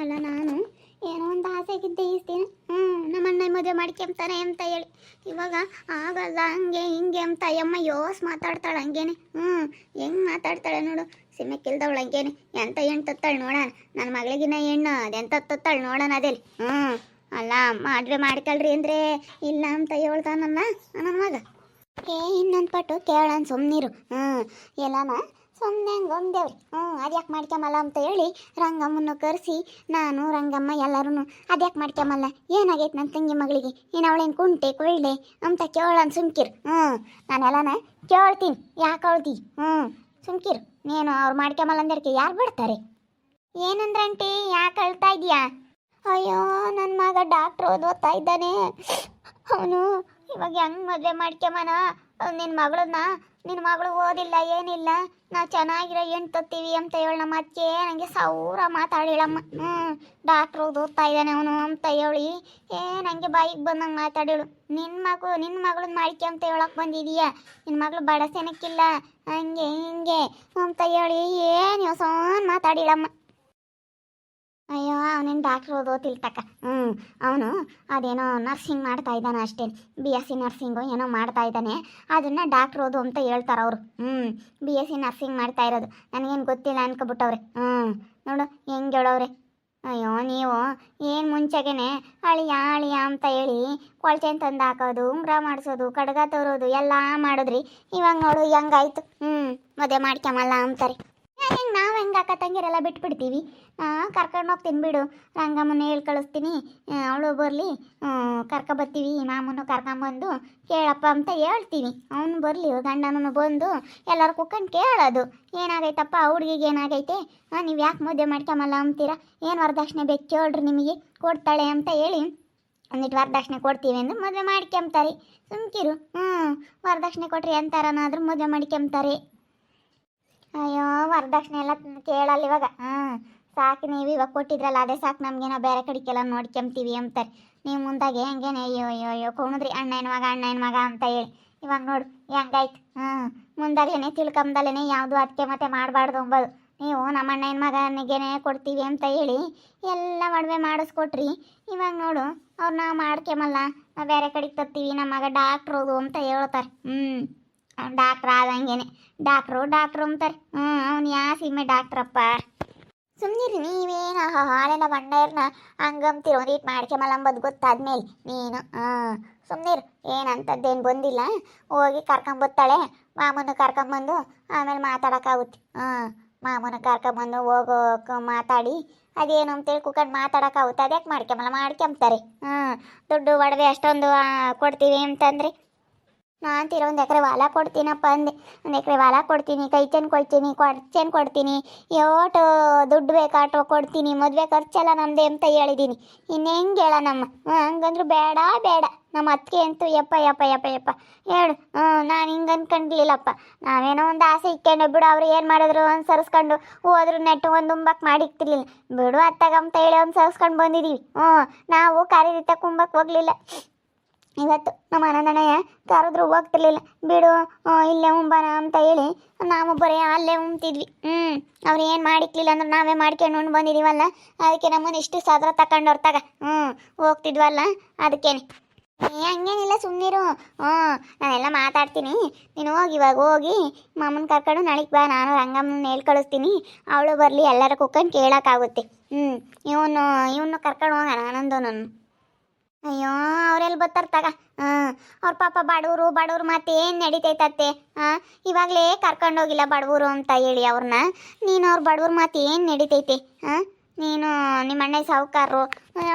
ಅಲ್ಲ ನಾನು ಏನೋ ಒಂದು ಆಸೆಗಿದ್ದೆ ಈಸ್ತೀನಿ. ನಮ್ಮ ಅಣ್ಣ ಮದುವೆ ಮಾಡ್ಕೊಂತಾನೆ ಅಂತ ಹೇಳಿ ಇವಾಗ ಆಗಲ್ಲ ಹಂಗೆ ಹಿಂಗೆ ಅಂತ ಅಯ್ಯಮ್ಮ ಯೋಸ್ ಮಾತಾಡ್ತಾಳೆ ಹಂಗೇನೆ. ಹೆಂಗೆ ಮಾತಾಡ್ತಾಳೆ ನೋಡು, ಸಿಮ್ಮಕ್ಕಿಲ್ದವಳು ಹಂಗೇನೆ. ಎಂತ ಹೆಣ್ಣು ತತ್ತಾಳೆ ನೋಡೋಣ, ನನ್ನ ಮಗಳಿಗಿನ್ನ ಹೆಣ್ಣು ಅದೆಂತ ತತ್ತಾಳೆ ನೋಡೋಣ ಅದೇಲಿ. ಅಲ್ಲ ಮದುವೆ ಮಾಡ್ಕೊಳ್ರಿ ಅಂದರೆ ಇಲ್ಲ ಅಂತ ಹೇಳ್ತಾನಲ್ಲ ನನ್ನ ಮಗ. ಇನ್ನೊಂದು ಪಟ್ಟು ಕೇಳೋಣ ಸುಮ್ಮನಿರು. ಎಲ್ಲಮ್ಮ ಸುಮ್ಮನೆ ಹಂಗೆ ಒಂದೇವ್ರಿ. ಅದ್ಯಾಕೆ ಮಾಡ್ಕೊಂಬಲ್ಲ ಅಂತ ಹೇಳಿ ರಂಗಮ್ಮನ್ನು ಕರೆಸಿ ನಾನು ರಂಗಮ್ಮ ಎಲ್ಲರೂ ಅದ್ಯಾಕೆ ಮಾಡ್ಕೊಂಬಲ್ಲ, ಏನಾಗೈತೆ ನನ್ನ ತಂಗಿ ಮಗಳಿಗೆ, ಏನು ಅವಳೇನು ಕುಂಟೆ ಕೊಳ್ಳೆ ಅಂತ ಕೇಳೋಣ ಸುಮ್ಕಿರು. ನಾನೆಲ್ಲನ ಕೇಳ್ತೀನಿ, ಯಾಕೆ ಅವಳ್ದಿ. ಸುಮ್ಕಿರು ನೀನು. ಅವ್ರು ಮಾಡ್ಕೊಂಬಲ್ಲ ಅಂದಕ್ಕೆ ಯಾರು ಬಿಡ್ತಾರೆ? ಏನಂದ್ರೆ ಆಂಟಿ ಯಾಕೆ ಅಳ್ತಾ ಇದೀಯಾ? ಅಯ್ಯೋ ನನ್ನ ಮಗ ಡಾಕ್ಟ್ರ್ ಓದ್ತಾ ಇದ್ದಾನೆ, ಅವನು ಇವಾಗ ಹೆಂಗೆ ಮದುವೆ ಮಾಡ್ಕೊಂಬನ ನಿನ್ನ ಮಗಳು ಓದಿಲ್ಲ ಏನಿಲ್ಲ, ನಾವು ಚೆನ್ನಾಗಿರೋ ಹೆಣ್ಣು ತತ್ತೀವಿ ಅಂತ ಹೇಳಿ ನಮ್ಮ ಅತ್ತೆ ನನಗೆ ಸಾವಿರ ಮಾತಾಡಿಳಮ್ಮ. ಡಾಕ್ಟ್ರ್ ಓದ್ತಾ ಇದ್ದಾನೆ ಅವನು ಅಂತ ಹೇಳಿ ನನಗೆ ಬಾಯಿಗೆ ಬಂದಂಗೆ ಮಾತಾಡಿಳು. ನಿನ್ನ ಮಗಳನ್ನ ಮಾಡ್ಕೊಂತ ಹೇಳಕ್ಕೆ ಬಂದಿದೀಯಾ, ನಿನ್ನ ಮಗಳು ಬಡಸೇನಕ್ಕಿಲ್ಲ ಹಂಗೆ ಹಿಂಗೆ ಅಂತ ಹೇಳಿ ಏನು ಯೋಸೋನ್ ಮಾತಾಡಿಳಮ್ಮ. ಅಯ್ಯೋ ಅವನೇನು ಡಾಕ್ಟ್ರ್ ಓದೋತಿಲ್ ತಕ್ಕ. ಅವನು ಅದೇನೋ ನರ್ಸಿಂಗ್ ಮಾಡ್ತಾ ಇದ್ದಾನೆ ಅಷ್ಟೇ, BSc ನರ್ಸಿಂಗು ಏನೋ ಮಾಡ್ತಾ ಇದ್ದಾನೆ, ಅದನ್ನು ಡಾಕ್ಟ್ರ್ ಓದು ಅಂತ ಹೇಳ್ತಾರೆ ಅವರು. BSc ನರ್ಸಿಂಗ್ ಮಾಡ್ತಾ ಇರೋದು ನನಗೇನು ಗೊತ್ತಿಲ್ಲ ಅನ್ಕೊಬಿಟ್ಟವ್ರೆ. ನೋಡು ಹೆಂಗೆ ಹೇಳವ್ರೆ. ಅಯ್ಯೋ ನೀವು ಏನು ಮುಂಚೆಗೇ ಅಳಿಯ ಅಂತ ಹೇಳಿ ಕೊಳ್ಚೆನ್ ತಂದು ಹಾಕೋದು, ಉಂಗ್ರ ಮಾಡಿಸೋದು, ಕಡ್ಗ ತರೋದು ಎಲ್ಲ ಮಾಡಿದ್ರಿ. ಇವಾಗ ನೋಡು ಹೆಂಗಾಯ್ತು. ಮದುವೆ ಮಾಡ್ಕೊಂಬಲ್ಲ ಅಂತಾರೆ. ಹೆಂಗೆ ನಾವು ಹೆಂಗೆ ಅಕ್ಕ ತಂಗಿರೆಲ್ಲ ಬಿಟ್ಬಿಡ್ತೀವಿ. ಕರ್ಕೊಂಡು ಹೋಗ್ತೀನಿ ಬಿಡು, ರಂಗಮ್ಮನ ಹೇಳಿ ಕಳಿಸ್ತೀನಿ, ಅವಳು ಬರಲಿ, ಕರ್ಕೊಬರ್ತೀವಿ. ಮಾಮೂನು ಕರ್ಕೊಂಬಂದು ಕೇಳಪ್ಪ ಅಂತ ಹೇಳ್ತೀನಿ. ಅವನು ಬರಲಿ, ಗಂಡನೂ ಬಂದು ಎಲ್ಲರೂ ಕುತ್ಕೊಂಡು ಕೇಳೋದು ಏನಾಗೈತಪ್ಪ ಹುಡುಗಿಗೆ ಏನಾಗೈತೆ, ನೀವು ಯಾಕೆ ಮದುವೆ ಮಾಡ್ಕೊಂಬಲ್ಲ ಅಂತೀರಾ, ಏನು ವರದಕ್ಷಿಣೆ ಬೇಕು ಕೇಳ್ರಿ ನಿಮಗೆ ಕೊಡ್ತಾಳೆ ಅಂತ ಹೇಳಿ ಒಂದಿಟ್ಟು ವರದಕ್ಷಿಣೆ ಕೊಡ್ತೀವಿ ಅಂದ್ರೆ ಮದುವೆ ಮಾಡ್ಕೊಂತಾರೆ. ಸುಮ್ಕಿರು. ವರದಕ್ಷಿಣೆ ಕೊಟ್ರಿ ಅಂತಾರನಾದ್ರೂ ಮದುವೆ ಮಾಡ್ಕೊಂತಾರೆ. ಅಯ್ಯೋ ವರದಕ್ಷಿಣೆ ಎಲ್ಲ ಕೇಳಲ್ಲ ಇವಾಗ. ಸಾಕು ನೀವು ಇವಾಗ ಕೊಟ್ಟಿದ್ರಲ್ಲ ಅದೇ ಸಾಕು, ನಮಗೇನೋ ಬೇರೆ ಕಡೆಗೆಲ್ಲ ನೋಡ್ಕೊಂತೀವಿ ಅಂತಾರೆ. ನೀವು ಮುಂದಾಗೆ ಹೆಂಗೇನೆ ಅಯ್ಯೋ ಕುಣಿದ್ರಿ ಅಣ್ಣನ ಮಗ ಅಂತ ಹೇಳಿ. ಇವಾಗ ನೋಡು ಹೆಂಗಾಯ್ತು. ಮುಂದಾಗ್ಲೇ ತಿಳ್ಕೊಂಬದಲ್ಲೇ ಯಾವುದು ಅದಕ್ಕೆ ಮತ್ತೆ ಮಾಡಬಾರ್ದು ಅಂಬೋದು. ನೀವು ನಮ್ಮ ಅಣ್ಣನ ಮಗನಿಗೇನೆ ಕೊಡ್ತೀವಿ ಅಂತ ಹೇಳಿ ಎಲ್ಲ ಮದುವೆ ಮಾಡಿಸ್ಕೊಟ್ರಿ. ಇವಾಗ ನೋಡು ಅವ್ರನ್ನ ಮಾಡ್ಕೊಂಬಲ್ಲ, ನಾವು ಬೇರೆ ಕಡೆಗೆ ತರ್ತೀವಿ, ನಮ್ಮ ಮಗ ಡಾಕ್ಟ್ರು ಅಂತ ಹೇಳ್ತಾರೆ. ಡಾಕ್ಟ್ರ್ ಆದಂಗೇನೆ ಡಾಕ್ಟ್ರು ಅಂತಾರೆ. ಅವ್ನು ಯಾ ಸೀಮೆ ಡಾಕ್ಟ್ರಪ್ಪ. ಸುಮ್ಮನಿರಿ ನೀವೇನು ಹಾಲೆಲ್ಲ ಬಂಡೇರ್ನ ಹಂಗಂತೀರ, ಒಂದೀಟ್ ಮಾಡ್ಕೊಂಬಲ್ಲ ಅಂಬೋದು ಗೊತ್ತಾದ್ಮೇಲೆ ನೀನು. ಸುಮ್ಮನಿರು, ಏನಂತದ್ದೇನು ಬಂದಿಲ್ಲ, ಹೋಗಿ ಕರ್ಕೊಂಬರ್ತಾಳೆ. ಮಾಮೂನು ಕರ್ಕೊಂಬಂದು ಆಮೇಲೆ ಮಾತಾಡೋಕ್ಕಾಗುತ್ತೆ. ಮಾಮೂನು ಕರ್ಕೊಂಬಂದು ಹೋಗೋಕೆ ಮಾತಾಡಿ ಅದೇನು ಅಂತೇಳಿ ಕುತ್ಕೊಂಡು ಮಾತಾಡೋಕ್ಕಾಗುತ್ತೆ. ಅದ್ಯಾಕೆ ಮಾಡ್ಕೊಂತಾರೆ. ದುಡ್ಡು ಒಡವೆ ಅಷ್ಟೊಂದು ಕೊಡ್ತೀವಿ ಅಂತಂದರೆ ನಾನು ಅಂತೀರ ಒಂದು ಎಕರೆ ಹೊಲ ಕೊಡ್ತೀನಪ್ಪ ಅಂದೆ. ಒಂದು ಎಕರೆ ಹೊಲ ಕೊಡ್ತೀನಿ, ಕೈ ಚೆನ್ನ ಕೊಡ್ತೀನಿ, ಖರ್ಚೇನು ಕೊಡ್ತೀನಿ, ಯೋಟು ದುಡ್ಡು ಬೇಕಾಟೋ ಕೊಡ್ತೀನಿ, ಮದುವೆ ಖರ್ಚೆಲ್ಲ ನಮ್ಮದೇ ಅಂತ ಹೇಳಿದ್ದೀನಿ. ಇನ್ನು ಹೆಂಗೆ ಹೇಳ ನಮ್ಮ ಹಂಗಂದ್ರು ಬೇಡ ನಮ್ಮ ಅತ್ತಿಗೆ ಅಂತೂ ಯಪ್ಪ ಹೇಳು. ನಾನು ಹಿಂಗೆ ಅಂದ್ಕೊಂಡಿಲ್ಲಪ್ಪ. ನಾವೇನೋ ಒಂದು ಆಸೆ ಇಕ್ಕೊಂಡು ಬಿಡು, ಅವ್ರು ಏನು ಮಾಡಿದ್ರು ಅನುಸರಿಸ್ಕೊಂಡು ಹೋದ್ರು ನೆಟ್ಟು ಒಂದು ಉಂಬಕ್ಕೆ ಮಾಡಿಕ್ತಿರ್ಲಿಲ್ಲ ಬಿಡು ಅತ್ತಾಗಂತ ಹೇಳಿ ಒಂದು ಸರಿಸ್ಕೊಂಡು ಬಂದಿದ್ದೀವಿ. ನಾವು ಕರೀರಿತ ಕುಂಬಕ್ಕೆ ಹೋಗಲಿಲ್ಲ. ಇವತ್ತು ನಮ್ಮ ಅಣ್ಣನಯ್ಯ ಕರೆದ್ರು ಹೋಗ್ತಿರ್ಲಿಲ್ಲ ಬಿಡು, ಇಲ್ಲೇ ಉಂಬನ ಅಂತ ಹೇಳಿ ನಾವು ಬರೀ ಅಲ್ಲೇ ಉಂಬ್ತಿದ್ವಿ. ಅವ್ರು ಏನು ಮಾಡಿಕ್ಲಿಲ್ಲ ಅಂದ್ರೆ ನಾವೇ ಮಾಡ್ಕೊಂಡು ಉಂಡು ಬಂದಿದ್ದೀವಲ್ಲ, ಅದಕ್ಕೆ ನಮ್ಮನ್ನು ಇಷ್ಟು ಸಾದ್ರ ತಗೊಂಡವ್ರು ಹೋಗ್ತಿದ್ವಲ್ಲ ಅದಕ್ಕೇನೆ. ಹಂಗೇನಿಲ್ಲ ಸುಮ್ಮನಿರು. ನಾನೆಲ್ಲ ಮಾತಾಡ್ತೀನಿ, ನೀನು ಇವಾಗ ಹೋಗಿ ಮಾಮನ ಕರ್ಕೊಂಡು ನಾಳೆಗೆ ಬಾ, ನಾನು ರಂಗಮ್ಮನ ಹೇಳಿ ಕಳಿಸ್ತೀನಿ, ಅವಳು ಬರಲಿ, ಎಲ್ಲರೂ ಕುತ್ಕೊಂಡು ಕೇಳೋಕ್ಕಾಗುತ್ತೆ. ಇವನು ಕರ್ಕೊಂಡು ಹೋಗೋಣ ಆನಂದನನ್ನು. ಅಯ್ಯೋ ಅವರೆಲ್ಲಿ ಬರ್ತಾರೆ ಅವ್ರ ಪಾಪ ಬಡವರು ಮತ್ತೇನು ನಡೀತೈತತ್ತೆ. ಇವಾಗಲೇ ಕರ್ಕೊಂಡೋಗಿಲ್ಲ ಬಡವರು ಅಂತ ಹೇಳಿ ಅವ್ರನ್ನ, ನೀನು ಅವ್ರ ಬಡವ್ರ ಮತ್ತೇನು ನಡೀತೈತೆ. ನೀನು ನಿಮ್ಮ ಅಣ್ಣ ಸಾಹುಕಾರರು,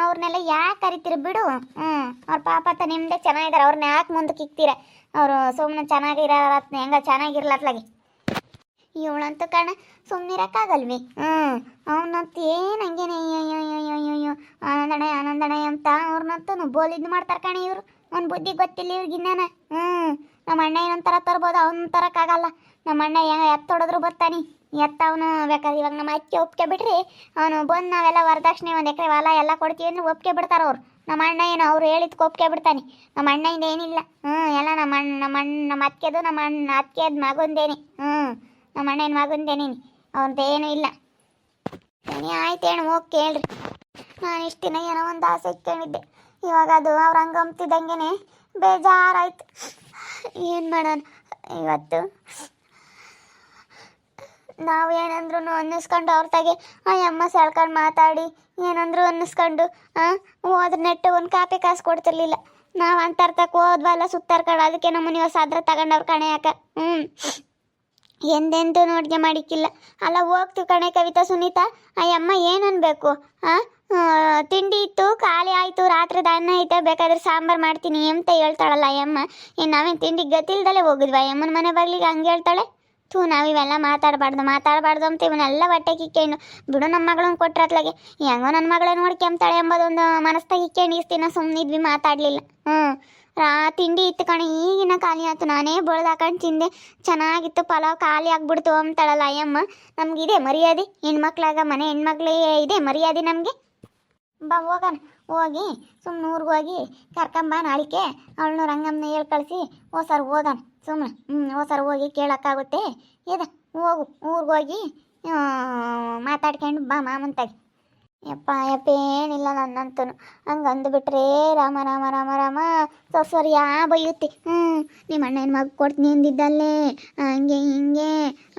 ಅವ್ರನ್ನೆಲ್ಲ ಯಾಕೆ ಕರಿತೀರ ಬಿಡು. ಅವ್ರ ಪಾಪ ನಿಮ್ಮದೇ ಚೆನ್ನಾಗಿದ್ದಾರೆ, ಅವ್ರನ್ನ ಯಾಕೆ ಮುಂದಕ್ಕೆ ಇಕ್ತೀರ. ಅವರು ಸುಮ್ಮನೆ ಚೆನ್ನಾಗಿರ್ಲತ್ಲಾಗಿ ಇವಳಂತೂ ಕಣ ಸುಮ್ಮನಿರಕ್ಕಾಗಲ್ವಿ. ಅವನಂತ ಏನು ಹಂಗೇನೆ ಅಯ್ಯೋ ಆನಂದಣೆ ಅಂತ ಅವ್ರನ್ನಂತೂ ಬೋಲಿದ್ದು ಮಾಡ್ತಾರೆ ಕಣೆ ಇವರು. ಅವ್ನ ಬುದ್ಧಿ ಗೊತ್ತಿಲ್ಲ ಇವ್ರಿಗಿನ್ನ. ನಮ್ಮ ಅಣ್ಣ ಏನೊಂಥರ ತರ್ಬೋದು, ಅವನ ತರಕ್ಕಾಗಲ್ಲ. ನಮ್ಮ ಅಣ್ಣ ಎತ್ತೊಡಿದ್ರು ಬರ್ತಾನೆ, ಅವನು ಬೇಕಾದ್ರೆ ಇವಾಗ ನಮ್ಮ ಅಕ್ಕಿ ಒಪ್ಕೆ ಬಿಡ್ರಿ, ಅವನು ಬಂದು ನಾವೆಲ್ಲ ವರದಕ್ಷಿಣೆ ಒಂದು ಎಕರೆ ಹೊಲ ಎಲ್ಲ ಕೊಡ್ತೀವಿ ಅಂದ್ರೆ ಒಪ್ಕೆ ಬಿಡ್ತಾರೆ ಅವ್ರು. ನಮ್ಮ ಅಣ್ಣ ಏನು ಅವ್ರು ಹೇಳಿದ್ಕೆ ಒಪ್ಕೆ ಬಿಡ್ತಾನೆ. ನಮ್ಮ ಅಣ್ಣಯಿಂದ ಏನಿಲ್ಲ. ಎಲ್ಲ ನಮ್ಮ ಅತ್ತೆದು ನಮ್ಮ ಅತ್ತೆದ ಮಗಂದೇನೆ. ನಮ್ಮ ಅಣ್ಣನ ಮಗಂದೇನೇನಿ, ಅವ್ರದ್ದೇನೂ ಇಲ್ಲ. ಆಯ್ತು ಹೇಳು ಹೋಗಿ ಕೇಳ್ರಿ. ನಾನು ಇಷ್ಟು ದಿನ ಏನೋ ಒಂದು ಆಸೆ ಇಟ್ಕೊಂಡಿದ್ದೆ, ಇವಾಗ ಅದು ಅವ್ರ ಹಂಗಂತಿದ್ದಂಗೆ ಬೇಜಾರಾಯ್ತು. ಏನು ಮಾಡೋಣ ಇವತ್ತು ನಾವು ಏನಂದ್ರು ಅನ್ನಿಸ್ಕೊಂಡು ಅವ್ರ ತಾಗೆ ಆ ಅಮ್ಮ ಸೆಳ್ಕೊಂಡು ಮಾತಾಡಿ ಏನಂದ್ರು ಅನ್ನಿಸ್ಕೊಂಡು ಹೋದ್ರ ನೆಟ್ಟು ಒಂದು ಕಾಪಿ ಕಾಸು ಕೊಡ್ತಿರ್ಲಿಲ್ಲ. ನಾವು ಅಂತರ್ತಕ್ಕೆ ಹೋದ್ವಲ್ಲ ಸುತ್ತಾರ್ಕಡೆ, ಅದಕ್ಕೆ ನಮ್ಮನ್ನ ಇವಾಗ ಸಾದ್ರ ತಗೊಂಡವ್ರು ಕಣೆ ಯಾಕ. ಎಂದೆಂದೂ ನೋಡ್ಗೆ ಮಾಡಿಕ್ಕಿಲ್ಲ. ಅಲ್ಲ ಹೋಗ್ತೀವಿ ಕಣೆ ಕವಿತಾ ಸುನೀತಾ, ಆ ಅಮ್ಮ ಏನು ಅನ್ಬೇಕು? ತಿಂಡಿ ಇತ್ತು ಖಾಲಿ ಆಯಿತು, ರಾತ್ರಿ ಅನ್ನ ಐತೆ, ಬೇಕಾದ್ರೆ ಸಾಂಬಾರು ಮಾಡ್ತೀನಿ ಅಂತ ಹೇಳ್ತಾಳಲ್ಲ ಅಯ್ಯಮ್ಮ. ಏನು ನಾವೇನು ತಿಂಡಿ ಗತಿಲ್ದಲ್ಲೇ ಹೋಗಿದ್ವಿ ಅಯ್ಯಮ್ಮನ ಮನೆ ಬಾಗ್ಲಿಗೆ ಹಂಗೆ ಹೇಳ್ತಾಳೆ? ನಾವಿವೆಲ್ಲ ಮಾತಾಡಬಾರ್ದು ಅಂತ ಇವನ್ನೆಲ್ಲ ಹೊಟ್ಟೆ ಕಿಕ್ಕೊಂಡು ಬಿಡು. ನಮ್ಮ ಮಗಳನ್ನ ಕೊಟ್ರತ್ಲಾಗೆ ಹೆಂಗೋ ನನ್ನ ಮಗಳೇ ನೋಡ್ಕೊಂತಾಳೆ ಎಂಬುದೊಂದು ಮನಸ್ತಾಗ ಇಕ್ಕೊಂಡು ಇಸ್ತಿನ ಸುಮ್ಮನಿದ್ವಿ, ಮಾತಾಡಲಿಲ್ಲ. ತಿಂಡಿ ಇತ್ತು ಕಣೆ, ಈಗಿನ ಖಾಲಿ ಆಯ್ತು. ನಾನೇ ಬಳ್ದಾಕೊಂಡು ತಿಂದೆ, ಚೆನ್ನಾಗಿತ್ತು ಪಲಾವ್, ಖಾಲಿ ಆಗ್ಬಿಡ್ತು ಅಂತಾಳಲ್ಲ ಅಯ್ಯಮ್ಮ. ನಮಗಿದೆ ಮರ್ಯಾದೆ, ಹೆಣ್ಮಕ್ಳಾಗ ಮನೆ ಹೆಣ್ಮಕ್ಳಿಗೆ ಇದೆ ಮರ್ಯಾದೆ ನಮಗೆ. ಬಾ ಹೋಗೋಣ, ಹೋಗಿ ಸುಮ್ಮನೆ ಊರಿಗೆ ಹೋಗಿ ಕರ್ಕೊಂಬ ನಾಳಿಕೆ ಅವಳನ್ನ ರಂಗಮ್ಮನ ಹೇಳಿ ಕಳಿಸಿ ಓಸಾರು ಹೋಗೋಣ ಸುಮ್ಮನೆ. ಓಸಾರು ಹೋಗಿ ಕೇಳೋಕ್ಕಾಗುತ್ತೆ ಇದೆ, ಹೋಗು ಊರಿಗೆ ಹೋಗಿ ಮಾತಾಡ್ಕೊಂಡು ಬಾ ಮಾಮಂತಾಗಿ. ಯಪ್ಪ ಏನಿಲ್ಲ ನನ್ನಂತೂ ಹಂಗೆ ಅಂದುಬಿಟ್ರೆ ರಾಮ ರಾಮ ರಾಮ ರಾಮ ಸೊಸರಿ ಬೈಯುತ್ತೆ. ನಿಮ್ಮ ಅಣ್ಣನ ಮಗ ಕೊಡ್ತೀನಿ ಅಂದಿದ್ದಲ್ಲೇ ಹಂಗೆ ಹಿಂಗೆ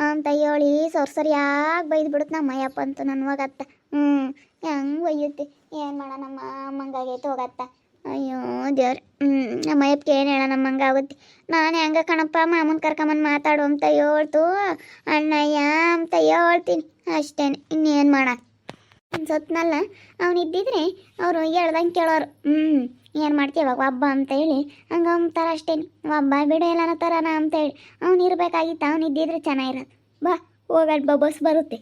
ಅಂತ ಹೇಳಿ ಸೊರ್ಸರಿಯಾಗಿ ಬೈದ್ಬಿಡುತ್ತೆ ನಮ್ಮ ಅಯ್ಯಪ್ಪ ಅಂತೂ ನನ್ನ ಮಗತ್ತ. ಹೆಂಗೆ ಬೈಯುತ್ತೆ, ಏನು ಮಾಡೋಣ, ನಮ್ಮ ಅಮ್ಮಂಗಾಗೈತೆ ಹೋಗತ್ತ. ಅಯ್ಯೋ ದೇವ್ರ, ನಮ್ಮ ಅಯ್ಯಪ್ಪಗೆ ಏನು ಹೇಳ ನಮ್ಮಂಗೆ ಆಗುತ್ತೆ. ನಾನು ಹೆಂಗೆ ಕಣಪ್ಪ ಮಾಮೂನ್ ಕರ್ಕೊಂಬಂದು ಮಾತಾಡು ಅಂತ ಹೇಳ್ತು ಅಣ್ಣಯ್ಯ ಅಂತ ಹೇಳ್ತೀನಿ ಅಷ್ಟೇ, ಇನ್ನೇನು ಮಾಡಕ್ಕೆ. ಸೊತ್ನಲ್ಲ ಅವನಿದ್ದಿದ್ರೆ ಅವರು ಹೇಳ್ದಂಗೆ ಕೇಳೋರು. ಏನು ಮಾಡ್ತೀವಿ ಇವಾಗ ಒಬ್ಬ ಅಂತ ಹೇಳಿ ಹಂಗೆ ಅಂತಾರೆ ಅಷ್ಟೇ. ಒಬ್ಬ ಬಿಡು ಎಲ್ಲನ ಥರನ ಅಂತೇಳಿ ಅವ್ನು ಇರಬೇಕಾಗಿತ್ತು, ಅವನಿದ್ದಿದ್ರೆ ಚೆನ್ನಾಗಿರೋದು. ಬಾ ಹೋಗೋಣ, ಬಸ್ ಬರುತ್ತೆ,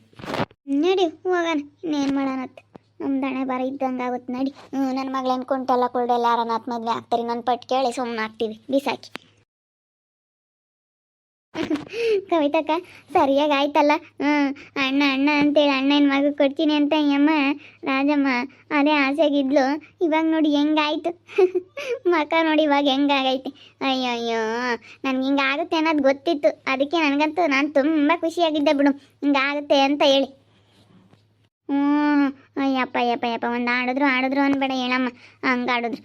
ನಡಿ ಹೋಗೋಣ, ಇನ್ನೇನು ಮಾಡೋಣತ್ತೆ. ನಮ್ಮ ದಣೆ ಬರ ಇದ್ದಂಗೆ ಆಗುತ್ತೆ ನಡಿ. ನನ್ನ ಮಗಳೇನು ಕುಂಟೆಲ್ಲ ಕುಳ್ಳೆಲ್ಲ ಯಾರನ್ನ ಮದುವೆ ಆಗ್ತಾರೆ, ನನ್ನ ಪಟ್ಟು ಕೇಳಿ ಸುಮ್ಮನೆ ಆಗ್ತೀವಿ ಬಿಸಾಕಿ. ಕವಿತಕ್ಕ ಸರಿಯಾಗಿ ಆಯ್ತಲ್ಲ. ಅಣ್ಣ ಅಂತೇಳಿ ಅಣ್ಣನ ಮಗ ಕೊಡ್ತೀನಿ ಅಂತ ಅಮ್ಮ ರಾಜಮ್ಮ ಅದೇ ಆಸೆಗಿದ್ಲು. ಇವಾಗ ನೋಡಿ ಹೆಂಗಾಯ್ತು ಮಕ್ಕ ನೋಡಿ ಇವಾಗ ಹೆಂಗಾಗೈತೆ. ಅಯ್ಯೋ ನನಗೆ ಹಿಂಗಾಗುತ್ತೆ ಅನ್ನೋದು ಗೊತ್ತಿತ್ತು, ಅದಕ್ಕೆ ನನಗಂತೂ ನಾನು ತುಂಬ ಖುಷಿಯಾಗಿದ್ದೆ ಬಿಡು ಹಿಂಗಾಗುತ್ತೆ ಅಂತ ಹೇಳಿ. ಅಯ್ಯಪ್ಪ ಒಂದು ಆಡಿದ್ರು ಅನ್ಬೇಡ ಹೇಳಮ್ಮ, ಹಂಗೆ ಆಡಿದ್ರು.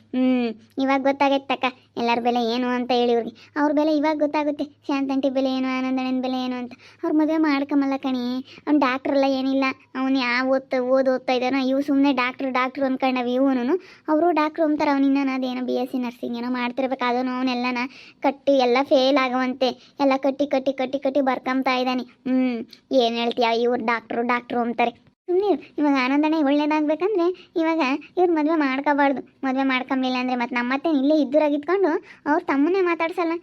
ಇವಾಗ ಗೊತ್ತಾಗೈತೆ ತಕ್ಕ ಎಲ್ಲರ ಬೆಲೆ ಏನು ಅಂತ ಹೇಳಿ ಇವ್ರಿಗೆ. ಅವ್ರ ಬೆಲೆ ಇವಾಗ ಗೊತ್ತಾಗುತ್ತೆ, ಶಾಂತಂಟಿ ಬೆಲೆ ಏನು, ಆನಂದಣ್ಣನ ಬೆಲೆ ಏನು ಅಂತ. ಅವ್ರ ಮದುವೆ ಮಾಡ್ಕೊಂಬಲ್ಲ ಕಣಿ, ಅವ್ನು ಡಾಕ್ಟ್ರಲ್ಲ ಏನಿಲ್ಲ, ಅವನು ಯಾವ ಓದ್ತಾ ಇದ್ದಾನೋ. ಇವು ಸುಮ್ಮನೆ ಡಾಕ್ಟ್ರು ಅಂದ್ಕೊಂಡವು. ಇವನು ಅವರು ಡಾಕ್ಟ್ರು ಅಂತಾರೆ, ಅವನಿನ್ನ ಅದೇನೋ BSc ನರ್ಸಿಂಗ್ ಏನೋ ಮಾಡ್ತಿರ್ಬೇಕು. ಅದನ್ನು ಅವನ್ನೆಲ್ಲನ ಕಟ್ಟಿ ಎಲ್ಲ ಫೇಲ್ ಆಗುವಂತೆ ಎಲ್ಲ ಕಟ್ಟಿ ಬರ್ಕೊಂತಾ ಇದ್ದಾನೆ. ಏನು ಹೇಳ್ತೀಯ, ಇವ್ರು ಡಾಕ್ಟ್ರು ಅಂತಾರೆ. ಸುಮ್ಮನೆ ಇವಾಗ ಆನಂದನೇ ಒಳ್ಳೇದಾಗಬೇಕಂದ್ರೆ ಇವಾಗ ಇವ್ರು ಮದುವೆ ಮಾಡ್ಕೋಬಾರ್ದು. ಮದುವೆ ಮಾಡ್ಕೊಂಬಿಲ್ಲ ಅಂದರೆ ಮತ್ತು ನಮ್ಮತ್ತೇನು ಇಲ್ಲೇ ಇದ್ದೂರಾಗಿತ್ಕೊಂಡು ಅವ್ರು ತಮ್ಮನ್ನೇ ಮಾತಾಡ್ಸಲ್ಲ.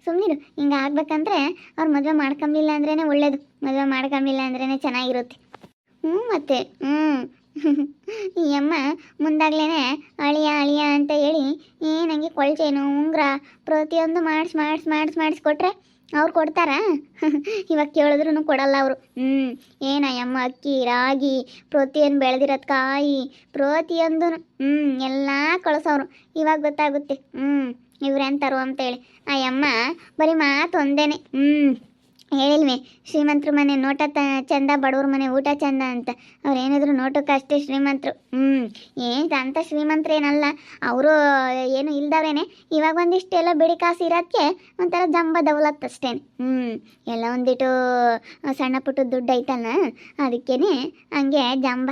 ಸುಮ್ಮನಿರು, ಹಿಂಗೆ ಆಗ್ಬೇಕಂದ್ರೆ ಅವ್ರು ಮದುವೆ ಮಾಡ್ಕೊಂಬಿಲ್ಲ ಅಂದ್ರೇ ಒಳ್ಳೇದು, ಮದುವೆ ಮಾಡ್ಕೊಂಬಿಲ್ಲ ಅಂದ್ರೇ ಚೆನ್ನಾಗಿರುತ್ತೆ. ಮತ್ತೆ ಈ ಅಮ್ಮ ಮುಂದಾಗ್ಲೇ ಅಳಿಯ ಅಂತ ಹೇಳಿ ನನಗೆ ಕೊಳ್ಚೇನು ಉಂಗುರ ಪ್ರತಿಯೊಂದು ಮಾಡಿಸ್ಕೊಟ್ರೆ ಅವ್ರು ಕೊಡ್ತಾರಾ? ಇವಾಗ ಕೇಳಿದ್ರು ಕೊಡಲ್ಲ ಅವರು. ಏನಯ್ಯಮ್ಮ ಅಕ್ಕಿ ರಾಗಿ ಪ್ರತಿಯೊಂದು ಬೆಳೆದಿರೋದು ಕಾಯಿ ಪ್ರತಿಯೊಂದು ಎಲ್ಲ ಕಳಿಸೋರು. ಇವಾಗ ಗೊತ್ತಾಗುತ್ತೆ ಇವ್ರೆಂತಾರು ಅಂತೇಳಿ. ಅಯ್ಯಮ್ಮ ಬರೀ ಮಾತು ಒಂದೇನೆ ಹೇಳಿಲ್ವೇ, ಶ್ರೀಮಂತರ ಮನೆ ನೋಟ ಚಂದ, ಬಡವ್ರ ಮನೆ ಊಟ ಚಂದ ಅಂತ. ಅವ್ರು ಏನಿದ್ರು ನೋಟಕ್ಕೆ ಅಷ್ಟೇ ಶ್ರೀಮಂತರು. ಏನು ಅಂತ ಶ್ರೀಮಂತರೇನಲ್ಲ ಅವರು, ಏನು ಇಲ್ದವ್ರೇನೆ. ಇವಾಗ ಒಂದಿಷ್ಟೆಲ್ಲ ಬಿಡಿ ಕಾಸು ಇರೋದಕ್ಕೆ ಒಂಥರ ಜಂಬ ದೌಲತ್ ಅಷ್ಟೇ. ಎಲ್ಲ ಒಂದಿಟ್ಟು ಸಣ್ಣ ಪುಟ್ಟ ದುಡ್ಡು ಐತಲ್ಲ, ಅದಕ್ಕೇನೆ ಹಂಗೆ ಜಂಬ.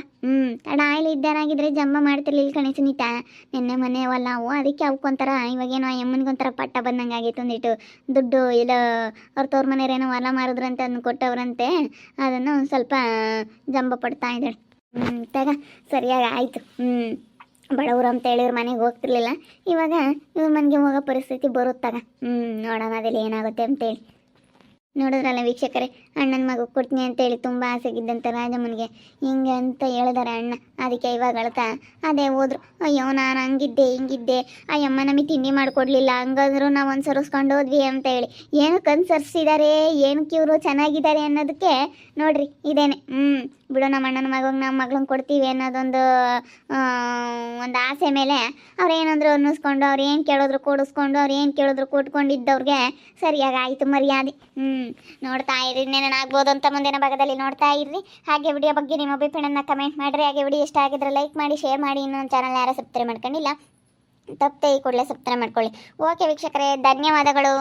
ಆಯ್ಲು ಇದ್ದಾರಾಗಿದ್ರೆ ಜಂಬ ಮಾಡ್ತಿರ್ಲಿಲ್ಲ ಕಣೆ ಸುನೀತಾ. ನಿನ್ನೆ ಮನೆ ಅವಲ್ಲ ಅವು, ಅದಕ್ಕೆ ಅವಕ್ಕೊಂಥರ ಇವಾಗೇನೋ ಅಮ್ಮನಿಗೊಂಥರ ಪಟ್ಟ ಬಂದಂಗೆ ಆಗೈತೆ. ಒಂದಿಟ್ಟು ದುಡ್ಡು ಇಲ್ಲ ಅವ್ರ ತವ್ರ ಮನೆಯವ್ರೇನೋ ಹೊಲ ಮಾರಿದ್ರಂತೆ, ಅದನ್ನು ಕೊಟ್ಟವ್ರಂತೆ, ಅದನ್ನು ಒಂದು ಸ್ವಲ್ಪ ಜಂಬ ಪಡ್ತಾ ಇದ್ದಾಳೆ. ತಗ ಸರಿಯಾಗಿ ಆಯಿತು. ಬಡವರು ಅಂತ ಹೇಳಿವ್ರ ಮನೆಗೆ ಹೋಗ್ತಿರ್ಲಿಲ್ಲ, ಇವಾಗ ಇವ್ರ ಮನೆಗೆ ಹೋಗೋ ಪರಿಸ್ಥಿತಿ ಬರುತ್ತಾಗ. ನೋಡೋಣ ಅದೆಲ್ಲ ಏನಾಗುತ್ತೆ ಅಂತೇಳಿ. ನೋಡಿದ್ರಲ್ಲ ವೀಕ್ಷಕರೇ, ಅಣ್ಣನ ಮಗು ಕೊಡ್ತೀನಿ ಅಂತೇಳಿ ತುಂಬ ಆಸೆಗಿದ್ದಂಥ ರಾಜಮ್ಮನಿಗೆ ಹಿಂಗೆ ಅಂತ ಹೇಳಿದಾರೆ ಅಣ್ಣ. ಅದಕ್ಕೆ ಇವಾಗ ಅಳ್ತಾ ಅದೇ ಹೋದ್ರು. ಅಯ್ಯೋ ನಾನು ಹಂಗಿದ್ದೆ ಹಿಂಗಿದ್ದೆ, ಅಯ್ಯಮ್ಮ ನಮಗೆ ತಿಂಡಿ ಮಾಡಿಕೊಡ್ಲಿಲ್ಲ, ಹಂಗಂದ್ರು ನಾವು ಅನುಸರಿಸ್ಕೊಂಡು ಹೋದ್ವಿ ಅಂತ ಹೇಳಿ. ಏನಕ್ಕೆ ಅನುಸರಿಸಿದ್ದಾರೆ, ಏನಕ್ಕೆ ಇವರು ಚೆನ್ನಾಗಿದ್ದಾರೆ ಅನ್ನೋದಕ್ಕೆ ನೋಡ್ರಿ ಇದೇನೆ. ಬಿಡು ನಮ್ಮ ಅಣ್ಣನ ನಮ್ಮ ಮಗಳನ್ನ ಕೊಡ್ತೀವಿ ಅನ್ನೋದೊಂದು ಒಂದು ಆಸೆ ಮೇಲೆ ಅವ್ರು ಏನಂದ್ರು ಅನ್ನಿಸ್ಕೊಂಡು, ಅವ್ರು ಏನು ಕೇಳಿದ್ರು ಕೊಡಿಸ್ಕೊಂಡು, ಅವ್ರು ಏನು ಕೇಳಿದ್ರು ಕೊಟ್ಕೊಂಡಿದ್ದವ್ರಿಗೆ ಸರಿಯಾಗಿ ಆಯಿತು ಮರ್ಯಾದೆ. ನೋಡ್ತಾ ಇರಿ ಏನೇನು ಆಗ್ಬೋದು ಅಂತ ಮುಂದಿನ ಭಾಗದಲ್ಲಿ ನೋಡ್ತಾ ಇರ್ರಿ. ಹಾಗೆ ವಿಡಿಯೋ ಬಗ್ಗೆ ನಿಮ್ಮ ಅಭಿಪ್ರಾಯನ ಕಮೆಂಟ್ ಮಾಡಿರಿ. ಹಾಗೆ ವಿಡಿಯೋ ಇಷ್ಟ ಆಗಿದ್ರೆ ಲೈಕ್ ಮಾಡಿ, ಶೇರ್ ಮಾಡಿ. ಇನ್ನೊಂದು ಚಾನಲ್ ಯಾರು ಸಬ್ಸ್ಕ್ರೈಬ್ ಮಾಡ್ಕೊಂಡಿಲ್ಲ ತಪ್ಪದೆ ಈ ಕೂಡಲೇ ಸಬ್ಸ್ಕ್ರೈಬ್ ಮಾಡ್ಕೊಳ್ಳಿ. ಓಕೆ ವೀಕ್ಷಕರೇ, ಧನ್ಯವಾದಗಳು.